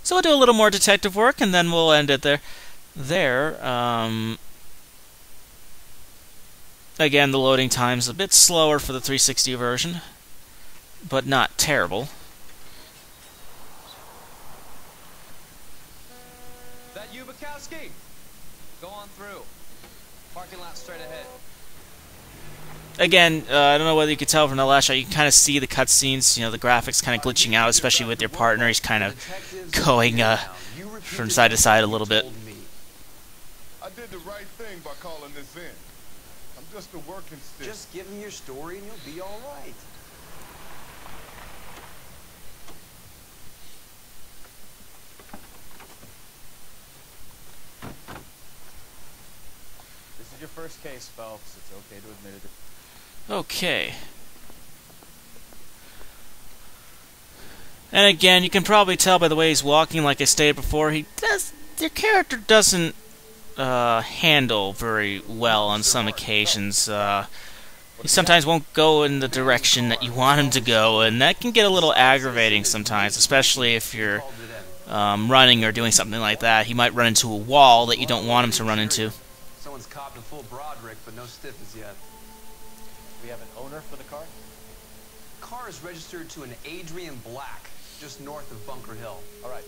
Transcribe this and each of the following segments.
So we'll do a little more detective work, and then we'll end it there. Again, the loading time's a bit slower for the 360 version, but not terrible. That you, Bukowski? Go on through. Parking lot straight ahead. Again, I don't know whether you could tell from the last shot, you can kind of see the cutscenes, the graphics kind of glitching out, especially with your partner. He's kind of going from side to side a little bit. I did the right thing by calling this in. I'm just a working stick. Just give him your story and you'll be all right. This is your first case, Phelps. It's okay to admit it. Okay. And again, you can probably tell by the way he's walking, like I stated before, your character doesn't handle very well on some occasions. He sometimes won't go in the direction that you want him to go, and that can get a little aggravating sometimes, especially if you're running or doing something like that. He might run into a wall that you don't want him to run into. Someone's copped a full Broderick, but no stiffness yet. We have an owner for the car? Car is registered to an Adrian Black, just north of Bunker Hill. All right.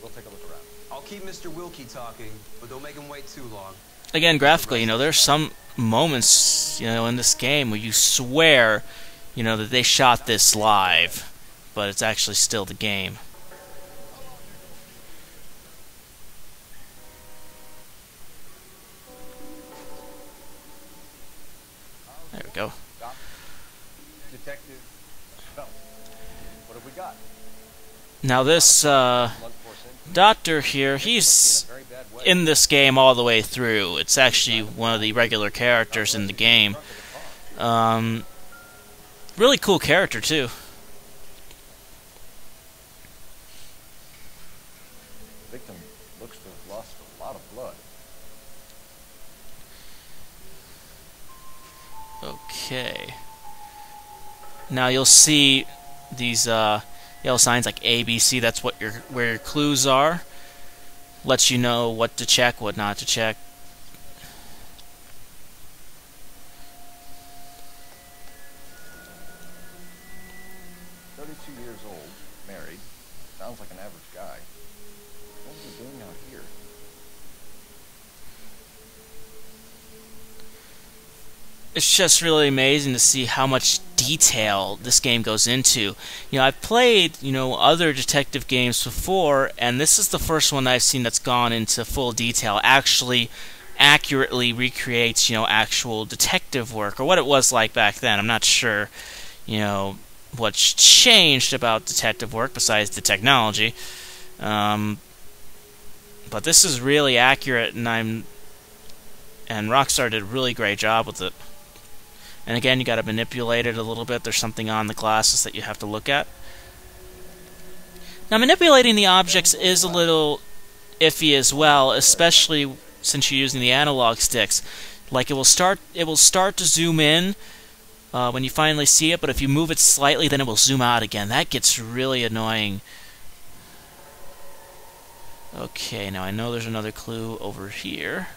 We'll take a look around. I'll keep Mr. Wilkie talking, but don't make him wait too long. Again, graphically, there's some moments, in this game where you swear, that they shot this live, but it's actually still the game. There we go. Detective Phelps. What have we got? Now this doctor here, he's in this game all the way through. It's actually one of the regular characters in the game. Really cool character too. The victim looks to have lost a lot of blood. Okay. Now you'll see these yellow signs like A, B, C. That's what where your clues are. Lets you know what to check, what not to check. Years old, married. Sounds like an average guy. What is he doing out here? It's just really amazing to see how much detail this game goes into. I've played, other detective games before, and this is the first one I've seen that's gone into full detail, actually accurately recreates, actual detective work, or what it was like back then. I'm not sure, what's changed about detective work besides the technology. But this is really accurate, and Rockstar did a really great job with it. And again, you got to manipulate it a little bit. There's something on the glasses that you have to look at. Now, manipulating the objects is a little iffy as well, especially since you're using the analog sticks. Like it will start to zoom in when you finally see it, but if you move it slightly, then it will zoom out again. That gets really annoying. Okay, now I know there's another clue over here.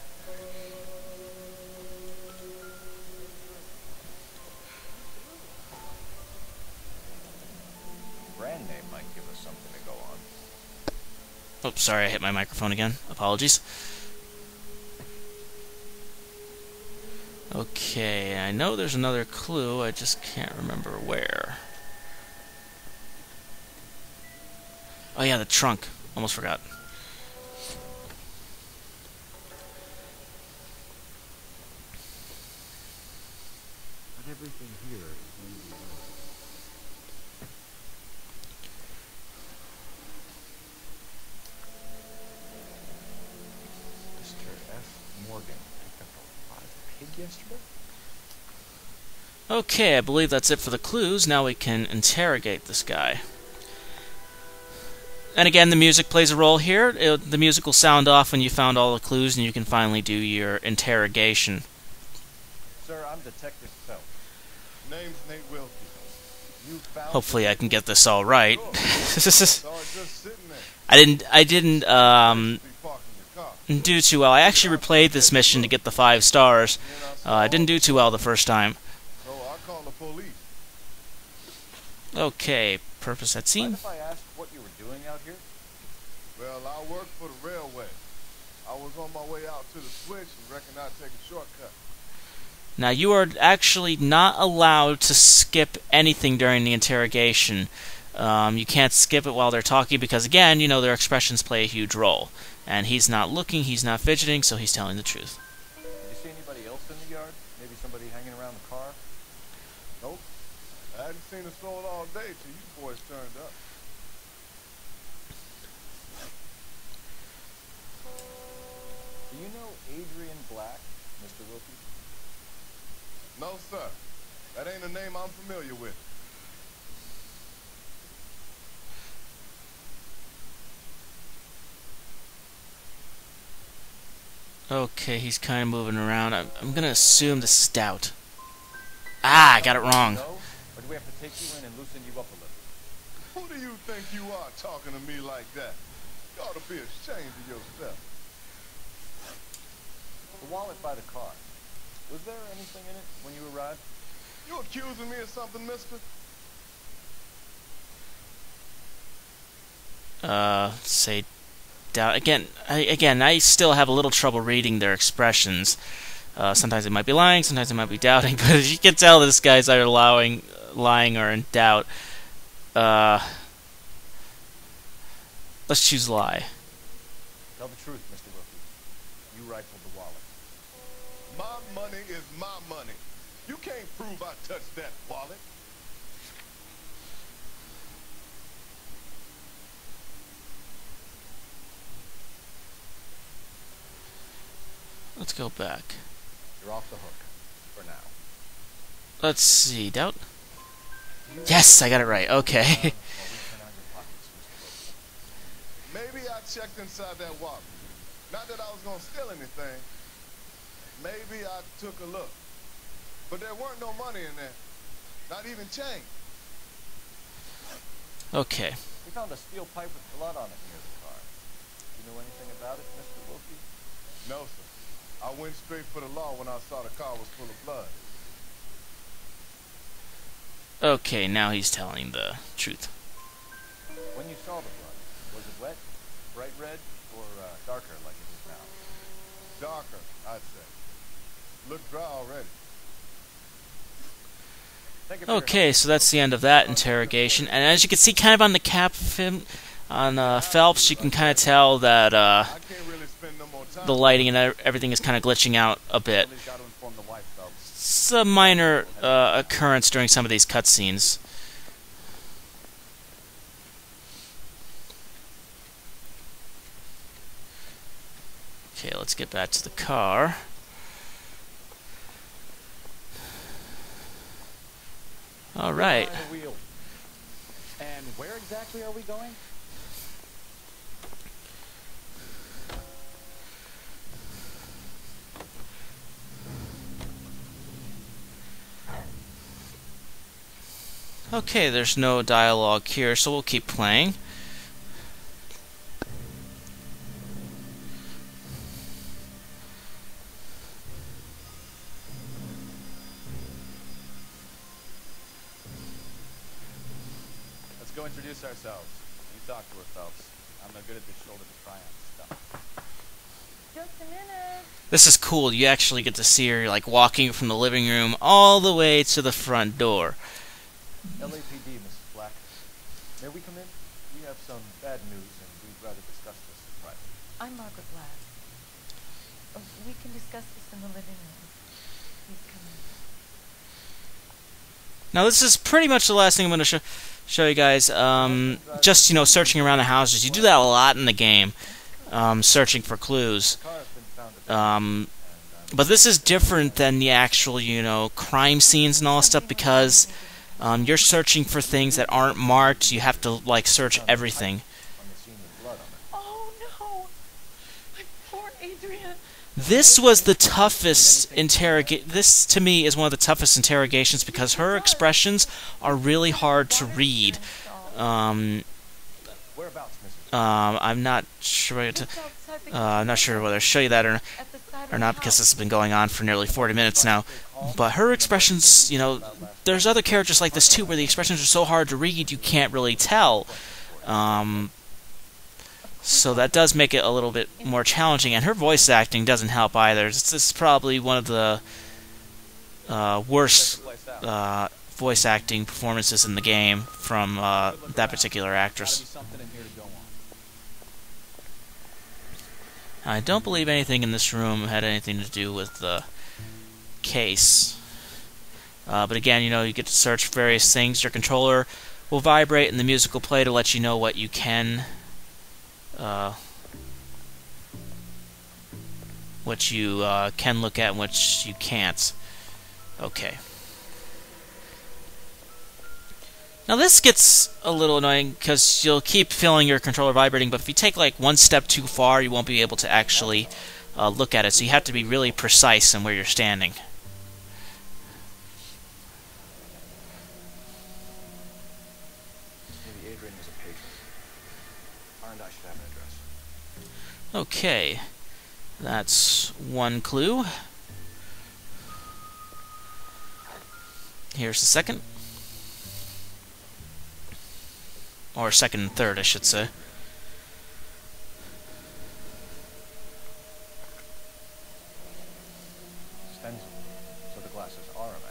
Brand name might give us something to go on. Oops, sorry, I hit my microphone again. Apologies. Okay, I know there's another clue, I just can't remember where. Oh yeah, the trunk. Almost forgot. But everything here is going to be well. Mr. F. Morgan picked up a live pig yesterday? Okay, I believe that's it for the clues. Now we can interrogate this guy. And again, the music plays a role here. The music will sound off when you found all the clues, and you can finally do your interrogation. Sir, I'm Detective Phelps. Name's Nate Wilkie. You found Hopefully I can get this all right. saw it just sitting there. I didn't Be parking your car. do too well. I actually replayed this mission to get the 5 stars. I didn't do too well the first time. So I call the police. Okay, purpose at Mind scene. if I ask what you were doing out here? Well, I work for the railway. I was on my way out to the switch and reckon I'd take a shortcut. Now, you are actually not allowed to skip anything during the interrogation. You can't skip it while they're talking because, again, you know, their expressions play a huge role. And he's not looking, he's not fidgeting, so he's telling the truth. Did you see anybody else in the yard? Maybe somebody hanging around the car? Nope. I hadn't seen a soul all day till you boys turned up. Do you know Adrian Black, Mr. Wilkie? No, sir. That ain't a name I'm familiar with. Okay, he's kind of moving around. I'm gonna assume this is Doubt. Ah, I got it wrong. No? Or do we have to take you in and loosen you up a little? Who do you think you are talking to me like that? You ought to be ashamed of yourself. The wallet by the car. Was there anything in it when you arrived? You accusing me of something, mister? Say Doubt again. I still have a little trouble reading their expressions. Sometimes they might be lying, sometimes they might be doubting, but you can tell this guy's either lying or in doubt. Let's choose lie. Tell the truth, Mr. Wilkie. You rifled the wallet. My money is my money. You can't prove I touched that wallet. Let's go back. You're off the hook. For now. Let's see. Doubt? Yes, I got it right. Okay. While we turn on your pockets, Mr. Wilkie. Maybe I checked inside that wallet. Not that I was gonna steal anything. Maybe I took a look. But there weren't no money in there. Not even change. Okay. We found a steel pipe with blood on it near the car. You know anything about it, Mr. Wilkie? No, sir. I went straight for the law when I saw the car was full of blood. Okay, now he's telling the truth. When you saw the blood, was it wet, bright red, or darker like it is now? Darker, I'd say. Looked dry already. Thank you for your Okay, help. so that's the end of that interrogation. And as you can see, kind of on the cap of him, on Phelps, you can kind of tell that I can't really spend no more time. the lighting and everything is kind of glitching out a bit. Somebody's got to inform the wife, Phelps. It's a minor occurrence during some of these cutscenes. Okay, let's get back to the car. All right. Behind the wheel. And where exactly are we going? Okay, there's no dialogue here, so we'll keep playing. Let's go introduce ourselves. You talk to her, Phelps. I'm no good at this shoulder to try on stuff. Just a minute. This is cool. You actually get to see her like walking from the living room all the way to the front door. LAPD, Mrs. Black. May we come in? We have some bad news, and we'd rather discuss this in private. I'm Margaret Black. We can discuss this in the living room. Please come in. Now this is pretty much the last thing I'm going to show you guys. Just, you know, searching around the houses. You do that a lot in the game, searching for clues. The car has been found at the But this is different than the actual, you know, crime scenes and all that stuff because you're searching for things that aren't marked. You have to, like, search everything. on the scene with blood on it. Oh no! My poor Adrian. This was the toughest This, to me, is one of the toughest interrogations because her expressions are really hard to read. What Whereabouts, Mrs. I'm not sure. Just outside the I'm not sure whether to show you that at the side of or the not because house. this has been going on for nearly 40 minutes now. But her expressions, you know, there's other characters like this too, where the expressions are so hard to read you can't really tell. So that does make it a little bit more challenging, and her voice acting doesn't help either. This is probably one of the worst voice acting performances in the game from that particular actress. Something in here to go on. I don't believe anything in this room had anything to do with the case. But again, you know, you get to search various things. Your controller will vibrate and the music will play to let you know what you can look at and what you can't. Okay. Now this gets a little annoying because you'll keep feeling your controller vibrating, but if you take like one step too far, you won't be able to actually look at it. So you have to be really precise in where you're standing. Maybe Adrian was a patron. And I should have an address. Okay. That's one clue. Here's the second. Or second and third, I should say. Stencil. So the glasses are a match.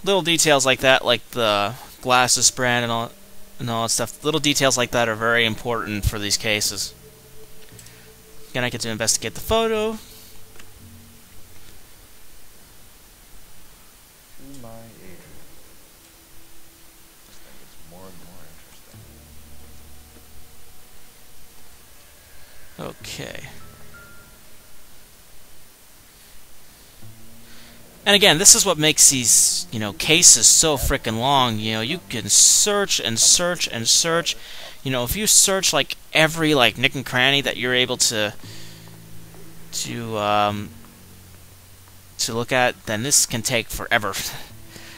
Little details like that, like the glasses brand and all that stuff. Little details like that are very important for these cases. Again, I get to investigate the photo. To my Adrian. This thing gets more and more interesting. Okay. And again, this is what makes these, you know, cases so frickin' long. You know, you can search and search and search. You know, if you search like every like nick and cranny that you're able to look at, then this can take forever.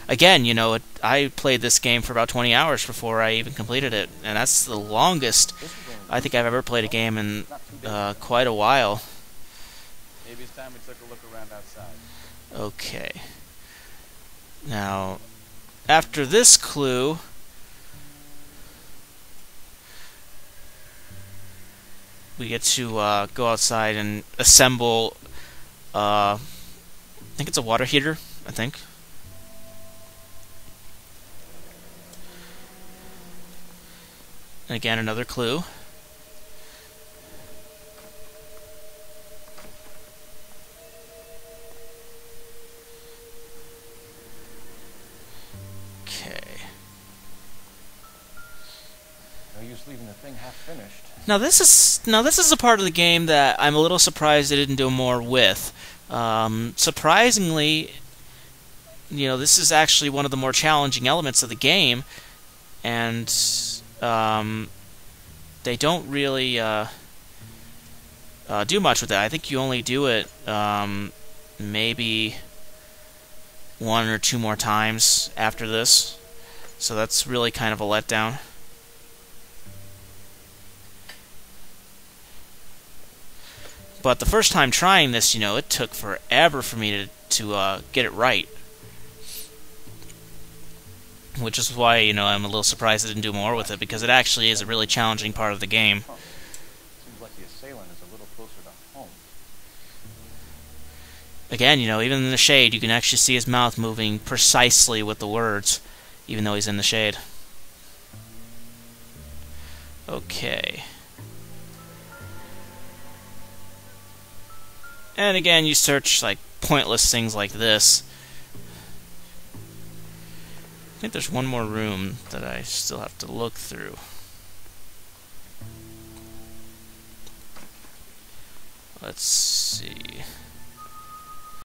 Again, you know, I played this game for about 20 hours before I even completed it, and that's the longest I think I've ever played a game in quite a while. Maybe it's time we took a look around outside. Okay. Now, after this clue, we get to go outside and assemble, I think it's a water heater, I think. And again, another clue. No use leaving the thing half finished. Now this is a part of the game that I'm a little surprised they didn't do more with. Surprisingly, you know, this is actually one of the more challenging elements of the game, and they don't really do much with it. I think you only do it maybe one or two more times after this, so that's really kind of a letdown. But the first time trying this, you know, it took forever for me to get it right. Which is why, you know, I'm a little surprised they didn't do more with it, because it actually is a really challenging part of the game. Seems like the assailant is a little closer to home. Again, you know, even in the shade, you can actually see his mouth moving precisely with the words, even though he's in the shade. Okay. And again, you search like pointless things like this. I think there's one more room that I still have to look through. Let's see.